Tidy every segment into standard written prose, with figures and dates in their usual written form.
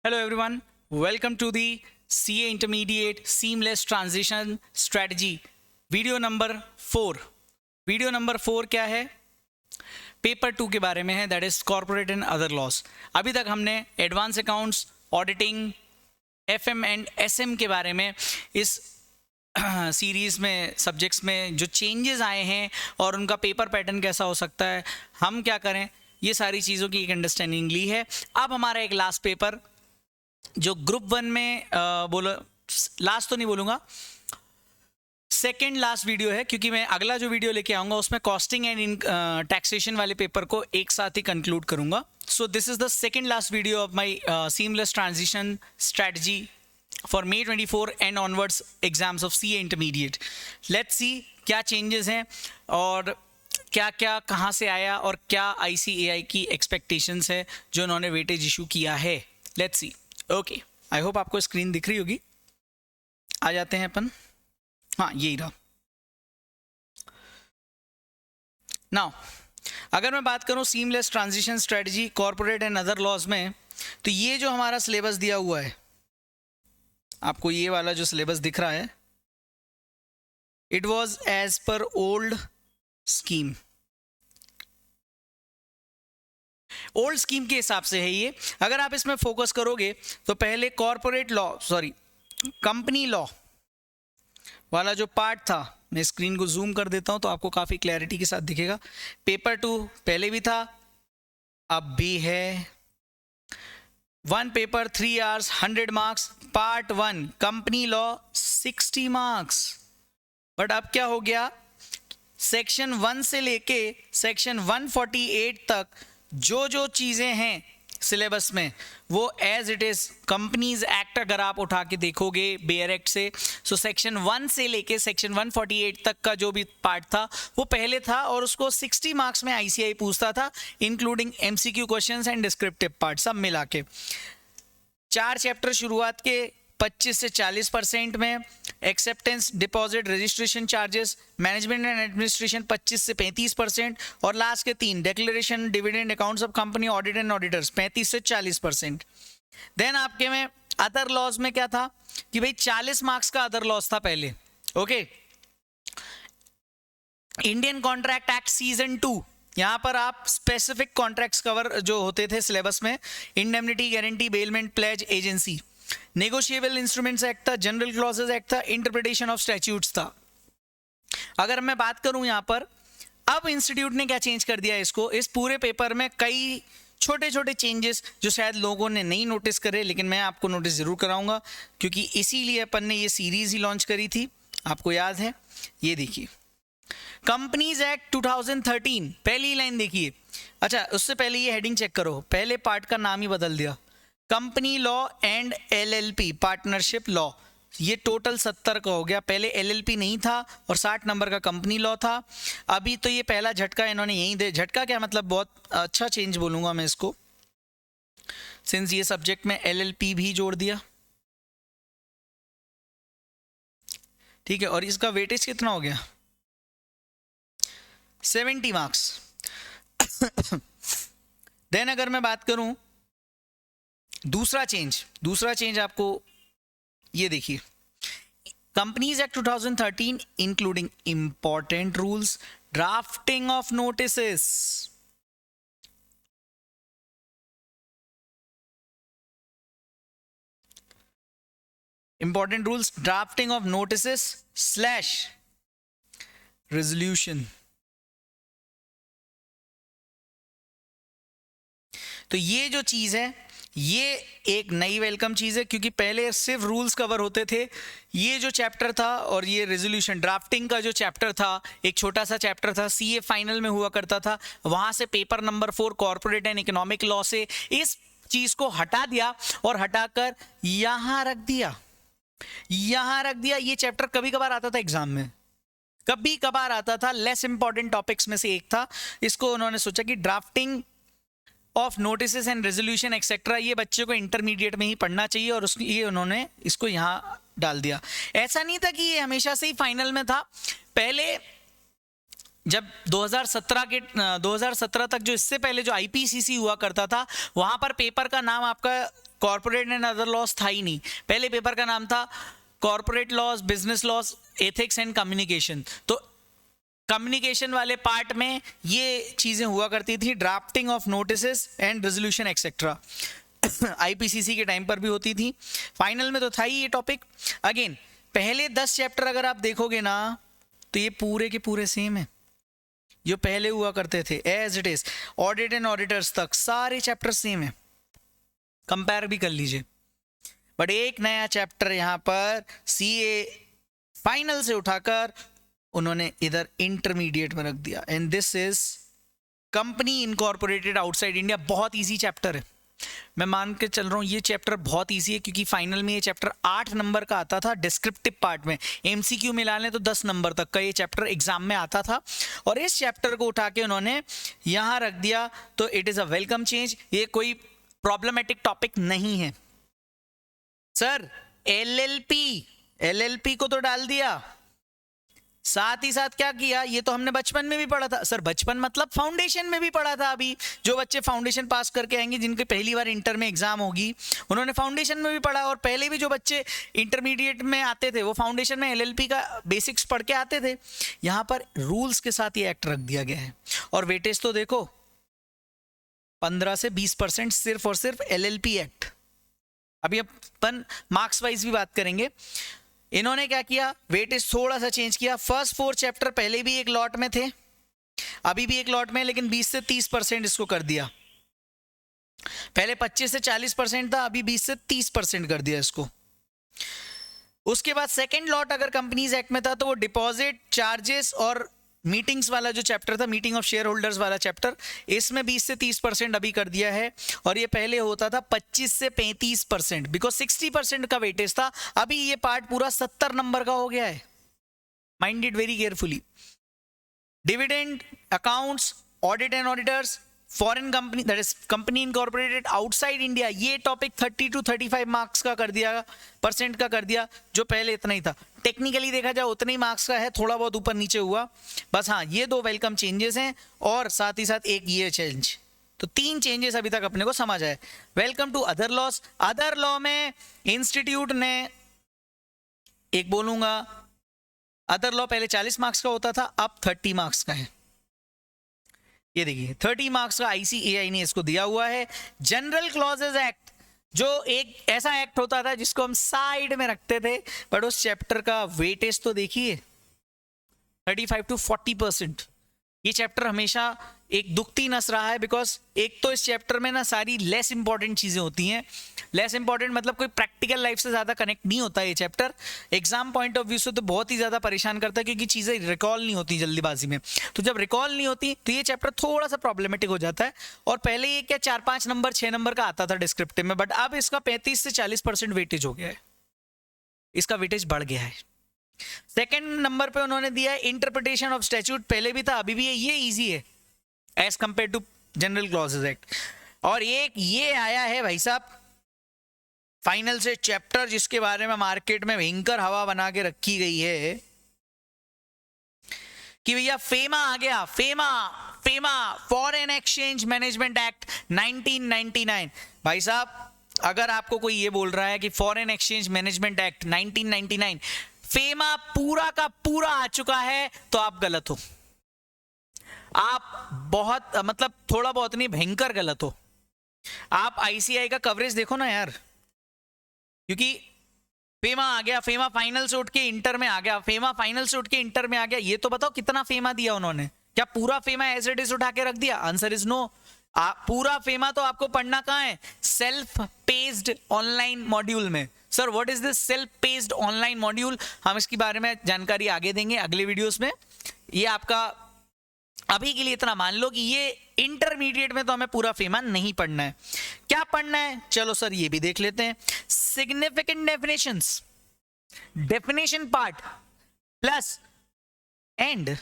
Hello everyone, welcome to the CA Intermediate Seamless Transition Strategy video number 4। Video number 4 क्या है? Paper 2 के बारे में है, that is corporate and other laws. अभी तक हमने advance accounts, auditing, FM and SM के बारे में इस सीरीज़ में सब्जेक्ट्स में जो चेंजेस आए हैं और उनका पेपर पैटर्न कैसा हो सकता है, हम क्या करें, ये सारी चीज़ों की एक अंडरस्टैंडिंग ली है। अब हमारा एक लास्ट पेपर जो ग्रुप 1 में बोलो, लास्ट तो नहीं बोलूँगा, सेकेंड लास्ट वीडियो है, क्योंकि मैं अगला जो वीडियो लेके आऊँगा उसमें कॉस्टिंग एंड टैक्सेशन वाले पेपर को एक साथ ही कंक्लूड करूँगा। So this is the second last video of my seamless transition strategy for May 24 and onwards exams of CA intermediate. Let's see क्या चेंजेस हैं और क्या क्या कहाँ से आया और क्या ICAI की एक्सपेक्टेशंस है जो उन्होंने वेटेज इशू किया है। Let's see. Okay, I hope आपको स्क्रीन दिख रही होगी। आ जाते हैं अपन, हाँ यही रहा। नाउ अगर मैं बात करूं seamless transition strategy corporate and other laws में, तो ये जो हमारा सिलेबस दिया हुआ है, आपको ये वाला जो सिलेबस दिख रहा है, it was as per old scheme. Old scheme के हिसाब से है ये। अगर आप इसमें फोकस करोगे तो पहले corporate law, sorry company law वाला जो पार्ट था, मैं स्क्रीन को जूम कर देता हूं तो आपको काफी क्लैरिटी के साथ दिखेगा। पेपर 2 पहले भी था, अब भी है। 1 paper 3 hours 100 marks, part 1 company law 60 marks. But अब क्या हो गया, सेक्शन 1 से लेके सेक्शन 148 तक जो जो चीजें हैं सिलेबस में, वो as it is companies act अगर आप उठा के देखोगे बेयर एक्ट से, सो सेक्शन 1 से लेके सेक्शन 148 तक का जो भी पार्ट था वो पहले था और उसको 60 मार्क्स में ICAI पूछता था, including MCQ questions and descriptive part सब मिला के। 4 चैप्टर शुरुआत के 25 से 40% में, acceptance, deposit, registration charges, management and administration 25 से 35%, और लास्ट के 3 declaration, dividend, accounts of company, audit and auditors 35 से 40%। देन आपके में अदर लॉज में क्या था कि भाई 40 मार्क्स का अदर लॉज था पहले। Okay, Indian contract act season 2, यहां पर आप स्पेसिफिक कॉन्ट्रैक्ट्स कवर जो होते थे सिलेबस में, indemnity, guarantee, bailment, pledge, agency, negotiable instruments act था, जनरल क्लॉजेस एक्ट था, इंटरप्रिटेशन ऑफ स्टैट्यूट्स था। अगर मैं बात करूं यहां पर, अब इंस्टीट्यूट ने क्या चेंज कर दिया इसको, इस पूरे पेपर में कई छोटे छोटे चेंजेस जो शायद लोगों ने नहीं नोटिस करे, लेकिन मैं आपको नोटिस जरूर कराऊंगा, क्योंकि इसीलिए अपन ने ये सीरीज ही लॉन्च करी थी, आपको याद है। ये देखिए, कंपनीज एक्ट 2013, पहली लाइन देखिए। अच्छा, उससे पहले ये हेडिंग चेक करो, पहले पार्ट का नाम ही बदल दिया, company law and LLP partnership law. ये टोटल 70 का हो गया, पहले LLP नहीं था और 60 नंबर का कंपनी लॉ था। अभी तो ये पहला झटका इन्होंने यहीं दे, झटका क्या मतलब, बहुत अच्छा चेंज बोलूंगा मैं इसको, सिंस ये सब्जेक्ट में LLP भी जोड़ दिया। ठीक है, और इसका वेटेज कितना हो गया, 70 मार्क्स। देन अगर मैं बात करूं दूसरा चेंज आपको ये देखिए, companies act 2013 including important rules, drafting of notices, important rules, drafting of notices / resolution. तो ये जो चीज है, ये एक नई वेलकम चीज है, क्योंकि पहले सिर्फ रूल्स कवर होते थे। ये जो चैप्टर था और ये रेजोल्यूशन ड्राफ्टिंग का जो चैप्टर था, एक छोटा सा चैप्टर था, CA फाइनल में हुआ करता था, वहां से paper number 4 corporate and economic law से इस चीज को हटा दिया और हटाकर यहां रख दिया। ये चैप्टर कभी कभार आता था एग्जाम में, कभी कभार आता था, लेस इंपॉर्टेंट टॉपिक्स में से एक था। इसको उन्होंने सोचा कि drafting of notices and resolution etcetera ये बच्चे को इंटरमीडिएट में ही पढ़ना चाहिए, और उसके लिए उन्होंने इसको यहाँ डाल दिया। ऐसा नहीं था कि ये हमेशा से ही फाइनल में था, पहले जब 2017 तक जो इससे पहले जो IPCC हुआ करता था, वहां पर पेपर का नाम आपका कॉर्पोरेट एंड अदर लॉस था ही नहीं। पहले पेपर का नाम था corporate loss, business loss, ethics and communication. तो कम्युनिकेशन वाले पार्ट में ये चीजें हुआ करती थी, drafting of notices and resolution etcetera. IPCC के टाइम पर भी होती थी। फाइनल में तो था ही ये टॉपिक। अगेन पहले 10 चैप्टर अगर आप देखोगे ना तो ये पूरे के पूरे सेम है जो पहले हुआ करते थे, as it is. Audit and auditors तक सारे चैप्टर सेम है, कंपेयर भी कर लीजिए। बट एक नया चैप्टर यहाँ पर सीए फाइनल से उठाकर उन्होंने इधर इंटरमीडिएट में रख दिया, and this is company incorporated outside India. बहुत इजी चैप्टर है, मैं मान के चल रहा हूँ ये चैप्टर बहुत इजी है, क्योंकि फाइनल में ये चैप्टर 8 नंबर का आता था डिस्क्रिप्टिव पार्ट में। एमसीक्यू मिला लें तो 10 नंबर तक का ये चैप्टर एग्जाम में आता था, और इस चैप्टर को उठा के उन्होंने यहाँ रख दिया। तो it is a welcome change, ये कोई प्रॉब्लमेटिक टॉपिक नहीं है। सर एलएलपी को तो डाल दिया, साथ ही साथ क्या किया, ये तो हमने बचपन में भी पढ़ा था। सर बचपन मतलब फाउंडेशन में भी पढ़ा था। अभी जो बच्चे फाउंडेशन पास करके आएंगे, जिनके पहली बार इंटर में एग्जाम होगी, उन्होंने फाउंडेशन में भी पढ़ा। और पहले भी जो बच्चे इंटरमीडिएट में आते थे वो फाउंडेशन में एलएलपी का बेसिक्स पढ़ के आते थे। यहाँ पर रूल्स के साथ ये एक्ट रख दिया गया है। और वेटेज तो देखो 15 से 20% सिर्फ और सिर्फ एलएलपी एक्ट। अभी अपन मार्क्स वाइज भी बात करेंगे। इन्होंने क्या किया, वेटेज थोड़ा सा चेंज किया। फर्स्ट 4 चैप्टर पहले भी एक लॉट में थे, अभी भी एक लॉट में, लेकिन 20 से 30% इसको कर दिया। पहले 25 से 40% था, अभी 20 से 30% कर दिया इसको। उसके बाद सेकेंड लॉट अगर कंपनीज एक्ट में था तो वो डिपॉजिट चार्जेस और मीटिंग्स वाला जो चैप्टर था, मीटिंग ऑफ शेयर होल्डर्स वाला चैप्टर, इसमें 20 से 30% अभी कर दिया है। और ये पहले होता था 25 से 35%, बिकॉज 60% का वेटेज था। अभी ये पार्ट पूरा 70 नंबर का हो गया है। Mind it very carefully. Dividend, accounts, audit and auditors, foreign company, that is company incorporated outside India, ये टॉपिक 30 to 35 मार्क्स का कर दिया, परसेंट का कर दिया, जो पहले इतना ही था। टेक्निकली देखा जाए उतने ही मार्क्स का है, थोड़ा बहुत ऊपर नीचे हुआ बस। हाँ, ये 2 वेलकम चेंजेस हैं, और साथ ही साथ एक ये चेंज। तो 3 चेंजेस अभी तक अपने को समझ आए। Welcome to other laws. Other law में इंस्टीट्यूट ने एक बोलूंगा, अदर लॉ पहले 40 मार्क्स का होता था, अब 30 मार्क्स का है। ये देखिए 30 मार्क्स का आईसीएआई ने इसको दिया हुआ है। जनरल क्लॉजेज एक्ट, जो एक ऐसा एक्ट होता था जिसको हम साइड में रखते थे, बट उस चैप्टर का वेटेज तो देखिए 35 to 40%। ये चैप्टर हमेशा एक दुखती नस रहा है, बिकॉज एक तो इस चैप्टर में ना सारी लेस इंपॉर्टेंट चीजें होती हैं। लेस इंपॉर्टेंट मतलब कोई प्रैक्टिकल लाइफ से ज्यादा कनेक्ट नहीं होता ये chapter. Exam point of view से तो बहुत ही ज्यादा परेशान करता है, क्योंकि चीजें रिकॉल नहीं होती जल्दीबाजी में। तो जब रिकॉल नहीं होती तो ये चैप्टर थोड़ा सा प्रॉब्लमेटिक हो जाता है। और पहले ये क्या 4-5 नंबर 6 नंबर का आता था डिस्क्रिप्टिव में, बट अब इसका 35 से 40% वेटेज हो गया है, इसका वेटेज बढ़ गया है। सेकेंड नंबर पे उन्होंने दिया है इंटरप्रिटेशन ऑफ स्टैट्यूट, पहले भी था अभी भी है, ये इजी है as compare to general clauses act. और एक ये आया है भाई साहब फाइनल से चैप्टर, जिसके बारे में मार्केट में भयंकर हवा बना के रखी गई है कि भैया फेमा आ गया। FEMA foreign exchange management act 1999। भाई साहब अगर आपको कोई ये बोल रहा है कि foreign exchange management act 1999 FEMA पूरा का पूरा आ चुका है, तो आप गलत हो। आप बहुत मतलब थोड़ा बहुत नहीं, भयंकर गलत हो। आप आईसीआई का कवरेज देखो ना यार, क्योंकि फेमा आ गया, फेमा फाइनल से उठ के इंटर में आ गया, फेमा फाइनल से उठ के इंटर में आ गया। ये तो बताओ कितना फेमा दिया उन्होंने, क्या पूरा फेमा एज इट इज उठा के रख दिया? Answer is no. पूरा फेमा तो आपको पढ़ना कहाँ है? सेल्फ पेस्ड ऑनलाइन मॉड्यूल में। Sir what is this self paced online module? हम इसके बारे में जानकारी आगे देंगे अगले वीडियोस में। ये आपका अभी के लिए इतना मान लो कि ये इंटरमीडिएट में तो हमें पूरा फेमा नहीं पढ़ना है। क्या पढ़ना है? चलो सर ये भी देख लेते हैं। Significant definitions, definition part plus and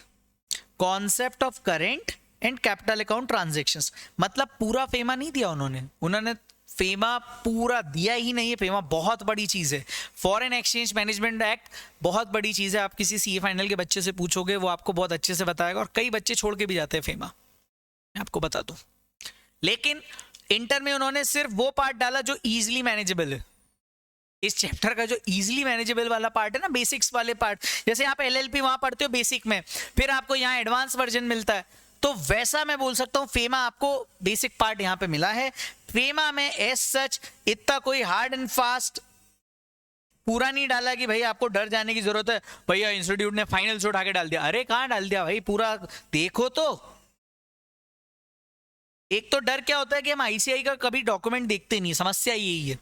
concept of current and capital account transactions. मतलब पूरा फेमा नहीं दिया उन्होंने फेमा पूरा दिया ही नहीं है। फेमा बहुत बड़ी चीज है। फॉरेन एक्सचेंज मैनेजमेंट एक्ट बहुत बड़ी चीज है। आप किसी सीए फाइनल के बच्चे से पूछोगे, वो आपको बहुत अच्छे से बताएगा, और कई बच्चे छोड़ के भी जाते हैं फेमा, मैं आपको बता दूं। लेकिन इंटर में उन्होंने सिर्फ वो पार्ट डाला जो इजीली मैनेजेबल है। इस चैप्टर का जो इजीली मैनेजेबल वाला पार्ट है ना, बेसिक्स वाले पार्ट, जैसे आप एलएलपी वहां पढ़ते हो बेसिक में, फिर आपको यहाँ एडवांस वर्जन मिलता है, तो वैसा मैं बोल सकता हूँ फेमा आपको बेसिक पार्ट यहाँ पे मिला है। फेमा में एज सच इतना कोई हार्ड एंड फास्ट पूरा नहीं डाला कि भाई आपको डर जाने की जरूरत है, भैया इंस्टीट्यूट ने फाइनल से उठा के डाल दिया। अरे कहाँ डाल दिया भाई, पूरा देखो तो। एक तो डर क्या होता है कि हम आईसीआई का कभी डॉक्यूमेंट देखते नहीं, समस्या यही है।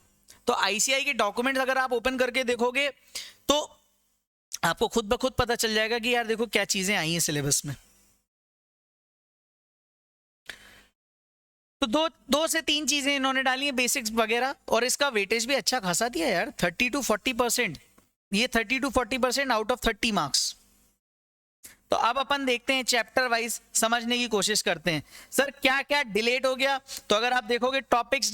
तो आईसीआई के डॉक्यूमेंट अगर आप ओपन करके देखोगे तो आपको खुद ब खुद पता चल जाएगा कि यार देखो क्या चीजें आई हैं सिलेबस में। तो दो से तीन चीजें इन्होंने डाली हैं बेसिक्स वगैरह, और इसका वेटेज भी अच्छा खासा दिया यार, 30 to 40%। ये 30 to 40% आउट ऑफ 30 मार्क्स। तो अब अपन देखते हैं चैप्टर वाइज समझने की कोशिश करते हैं, सर क्या क्या डिलेट हो गया। तो अगर आप देखोगे टॉपिक्स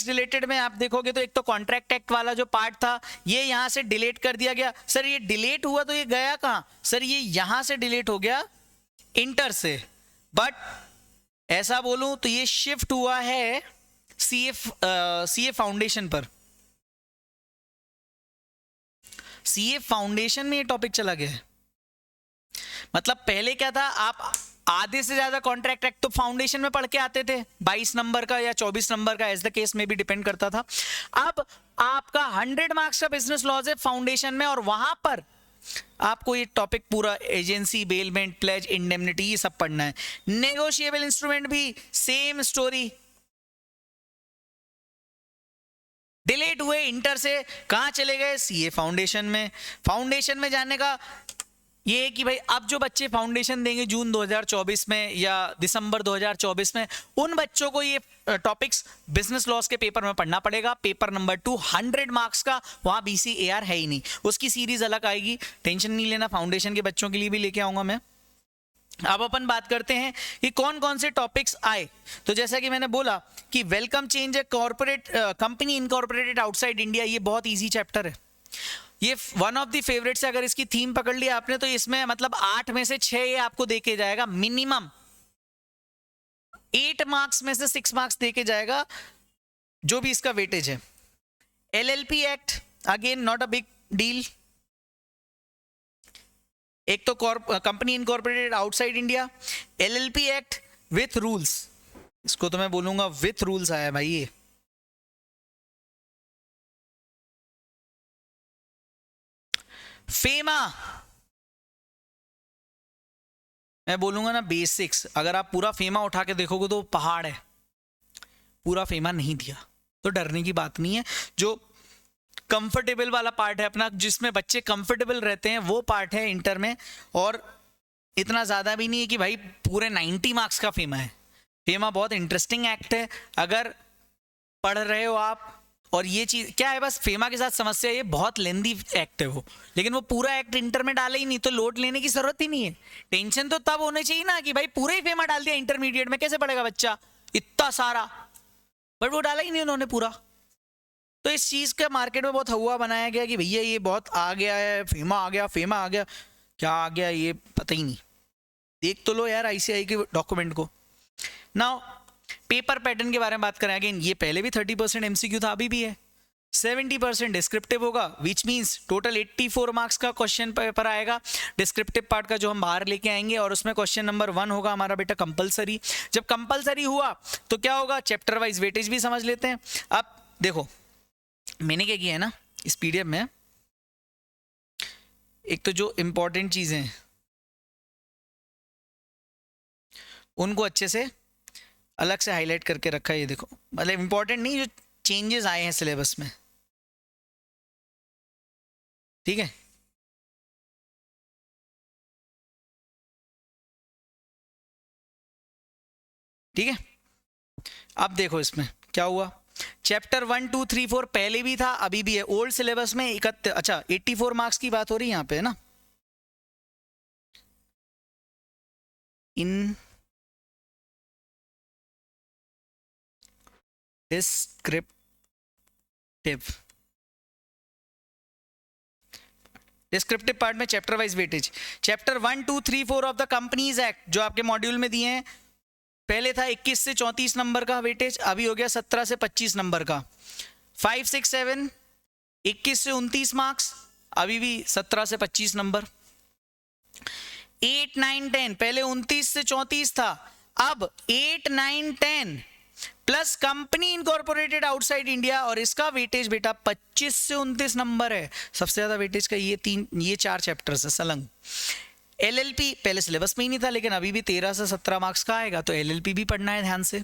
रिलेटेड में आप देखोगे तो एक तो कॉन्ट्रैक्ट एक्ट वाला जो पार्ट था ये यहां से डिलीट कर दिया गया। सर ये डिलीट हुआ तो ये गया कहां, सर ये यहां से डिलीट हो गया इंटर से, बट ऐसा बोलूं तो ये शिफ्ट हुआ है सीए फाउंडेशन पर। सीए फाउंडेशन में ये टॉपिक चला गया है। मतलब पहले क्या था, आप आधे से ज्यादा कॉन्ट्रैक्ट एक्ट तो फाउंडेशन में पढ़ के आते थे, 22 नंबर का या 24 नंबर का, एज द केस में भी डिपेंड करता था। अब आपका 100 मार्क्स का बिजनेस लॉज है फाउंडेशन में, और वहां पर आपको ये टॉपिक पूरा एजेंसी, बेलमेंट, प्लेज, इंडेमनिटी ये सब पढ़ना है। नेगोशिएबल इंस्ट्रूमेंट भी सेम स्टोरी, डिलीट हुए इंटर से, कहां चले गए, सीए फाउंडेशन में। फाउंडेशन में जाने का ये है कि भाई अब जो बच्चे फाउंडेशन देंगे जून 2024 में या दिसंबर 2024 में, उन बच्चों को ये टॉपिक्स बिजनेस लॉस के पेपर में पढ़ना पड़ेगा। पेपर नंबर 2 100 मार्क्स का, वहां बीसीएआर है ही नहीं, उसकी सीरीज अलग आएगी, टेंशन नहीं लेना, फाउंडेशन के बच्चों के लिए भी लेके आऊंगा मैं। अब अपन बात करते हैं कि कौन कौन से टॉपिक्स आए। तो जैसा कि मैंने बोला कि वेलकम चेंज है corporate company incorporated outside India, ये बहुत ईजी चैप्टर है, ये वन ऑफ द फेवरेट से। अगर इसकी थीम पकड़ लिया आपने तो इसमें मतलब 8 में से 6 ये आपको देके जाएगा, मिनिमम 8 मार्क्स में से 6 मार्क्स देके जाएगा, जो भी इसका वेटेज है। LLP act again not a big deal. एक तो company incorporated outside India, LLP act with rules, इसको तो मैं बोलूंगा विथ रूल्स आया भाई ये। फेमा मैं बोलूंगा ना बेसिक्स, अगर आप पूरा फेमा उठा के देखोगे तो पहाड़ है, पूरा फेमा नहीं दिया तो डरने की बात नहीं है। जो कंफर्टेबल वाला पार्ट है अपना, जिसमें बच्चे कंफर्टेबल रहते हैं, वो पार्ट है इंटर में, और इतना ज्यादा भी नहीं है कि भाई पूरे 90 मार्क्स का फेमा है। फेमा बहुत इंटरेस्टिंग एक्ट है अगर पढ़ रहे हो आप। और ये चीज क्या है, बस फेमा के साथ समस्या, ये बहुत लेंदी एक्ट है वो, लेकिन वो पूरा एक्ट इंटर में डाले ही नहीं, तो लोड लेने की जरूरत ही नहीं है। टेंशन तो तब होने चाहिए ना कि भाई पूरा ही फेमा डाल दिया इंटरमीडिएट में, कैसे पढ़ेगा बच्चा इतना सारा, बट वो डाला ही नहीं उन्होंने पूरा। तो इस चीज का मार्केट में बहुत हवा बनाया गया कि भैया ये बहुत आ गया है, फेमा आ गया, फेमा आ गया, क्या आ गया ये पता ही नहीं। देख तो लो यार आईसीआई के डॉक्यूमेंट को। नाउ पेपर पैटर्न के बारे में बात करें, अगेन ये पहले भी 30% एमसीक्यू था, अभी भी है। 70% डिस्क्रिप्टिव होगा, विच मींस टोटल 84 मार्क्स का क्वेश्चन पेपर आएगा डिस्क्रिप्टिव पार्ट का, जो हम बाहर लेके आएंगे, और उसमें क्वेश्चन नंबर 1 होगा हमारा बेटा कंपलसरी। जब कंपलसरी हुआ तो क्या होगा, चैप्टर वाइज वेटेज भी समझ लेते हैं। अब देखो मैंने क्या किया है ना इस पीडीएफ में, एक तो जो इंपॉर्टेंट चीजें हैं उनको अच्छे से अलग से हाईलाइट करके रखा है। ये देखो, मतलब इंपॉर्टेंट नहीं, जो चेंजेस आए हैं सिलेबस में, ठीक है। ठीक है, अब देखो इसमें क्या हुआ। चैप्टर 1 2 3 4 पहले भी था, अभी भी है, ओल्ड सिलेबस में 84 मार्क्स की बात हो रही है यहाँ पे, है ना। इन डिस्क्रिप्टिव पार्ट में chapter wise weightage, chapter 1 2 3 4 of the companies act जो आपके मॉड्यूल में दिए हैं, पहले था 21 से 34 नंबर का वेटेज, अभी हो गया 17 से 25 नंबर का। 5, 6, 7 21 से 29 मार्क्स, अभी भी 17 से 25 नंबर। 8, 9, 10 पहले 29 से 34 था, अब 8, 9, 10 plus company incorporated outside India, और इसका वेटेज बेटा 25 से 29 नंबर है। सबसे ज्यादा वेटेज का ये 4 चैप्टर्स है सलंग। एलएलपी पहले सिलेबस में ही नहीं था, लेकिन अभी भी 13 से 17 मार्क्स का आएगा, तो एलएलपी भी पढ़ना है ध्यान से।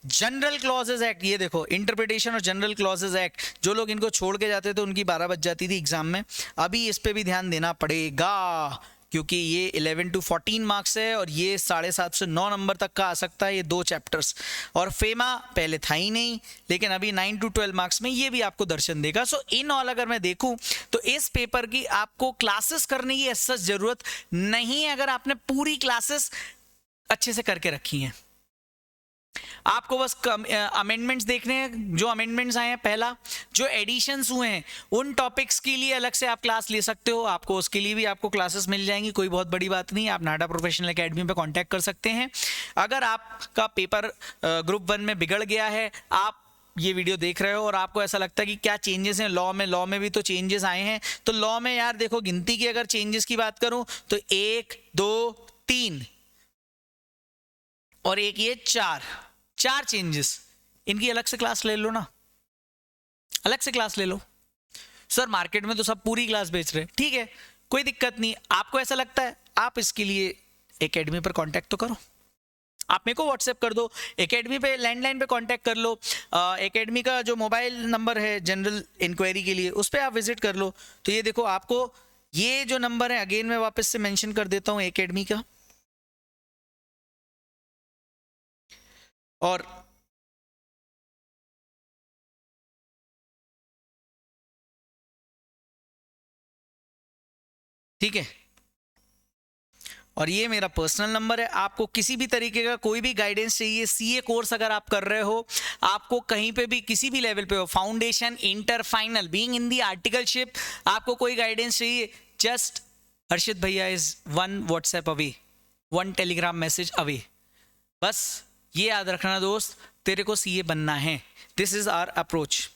जनरल क्लॉजेज एक्ट, ये देखो इंटरप्रिटेशन और जनरल क्लॉजेज एक्ट, जो लोग इनको छोड़ के जाते थे उनकी 12 बज जाती थी एग्जाम में, अभी इस पे भी ध्यान देना पड़ेगा, क्योंकि ये 11 to 14 मार्क्स है और ये 7.5 से 9 नंबर तक का आ सकता है, ये 2 चैप्टर्स। और फेमा पहले था ही नहीं, लेकिन अभी 9 to 12 मार्क्स में ये भी आपको दर्शन देगा। सो इन ऑल अगर मैं देखूं तो इस पेपर की आपको क्लासेस करने की ऐसा जरूरत नहीं है, अगर आपने पूरी क्लासेस अच्छे से करके रखी हैं। आपको बस अमेंडमेंट्स देखने हैं, जो अमेंडमेंट्स आए हैं, पहला जो एडिशंस हुए हैं उन टॉपिक्स के लिए अलग से आप क्लास ले सकते हो, आपको उसके लिए भी आपको क्लासेस मिल जाएंगी, कोई बहुत बड़ी बात नहीं। आप नाडा प्रोफेशनल एकेडमी पे कांटेक्ट कर सकते हैं। अगर आपका पेपर ग्रुप 1 में बिगड़ गया है, आप ये वीडियो देख रहे हो और आपको ऐसा लगता है कि क्या चेंजेस हैं लॉ में भी तो चेंजेस आए हैं, तो लॉ में यार देखो गिनती की अगर चेंजेस की बात करूं तो 1, 2, 3 और एक ये 4 चेंजेस, इनकी अलग से क्लास ले लो ना, अलग से क्लास ले लो। सर मार्केट में तो सब पूरी क्लास बेच रहे हैं, ठीक है कोई दिक्कत नहीं। आपको ऐसा लगता है, आप इसके लिए एकेडमी पर कांटेक्ट तो करो, आप मेरे को व्हाट्सएप कर दो, एकेडमी पे लैंडलाइन पे कांटेक्ट कर लो, एकेडमी का जो मोबाइल नंबर है जनरल इंक्वायरी के लिए उस पर आप विजिट कर लो। तो ये देखो आपको ये जो नंबर है, अगेन मैं वापस से मेंशन कर देता हूं एकेडमी का, और ठीक है, और ये मेरा पर्सनल नंबर है। आपको किसी भी तरीके का कोई भी गाइडेंस चाहिए, सीए कोर्स अगर आप कर रहे हो, आपको कहीं पे भी किसी भी लेवल पे हो, foundation, inter, final, being in the articleship, आपको कोई गाइडेंस चाहिए, जस्ट हर्षित भैया is 1 WhatsApp away, 1 Telegram message away. बस ये याद रखना दोस्त, तेरे को सीए बनना है, दिस इज आवर अप्रोच।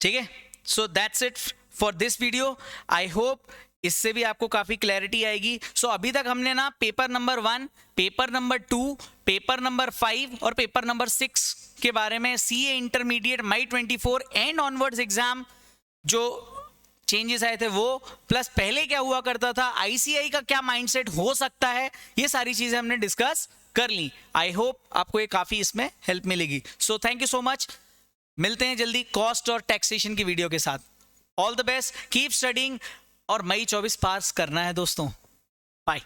ठीक है, so that's it for this video. I hope इससे भी आपको काफी क्लैरिटी आएगी। सो अभी तक हमने ना paper number 1, paper number 2, paper number 5 और पेपर नंबर 6 के बारे में, CA intermediate May 24 and onwards exam जो चेंजेस आए थे वो, प्लस पहले क्या हुआ करता था, आईसीआई का क्या माइंडसेट हो सकता है, ये सारी चीजें हमने डिस्कस कर ली। आई होप आपको ये काफी इसमें हेल्प मिलेगी। So thank you so much, मिलते हैं जल्दी कॉस्ट और टैक्सेशन की वीडियो के साथ। All the best, keep studying, और मई 24 पास करना है दोस्तों। बाय।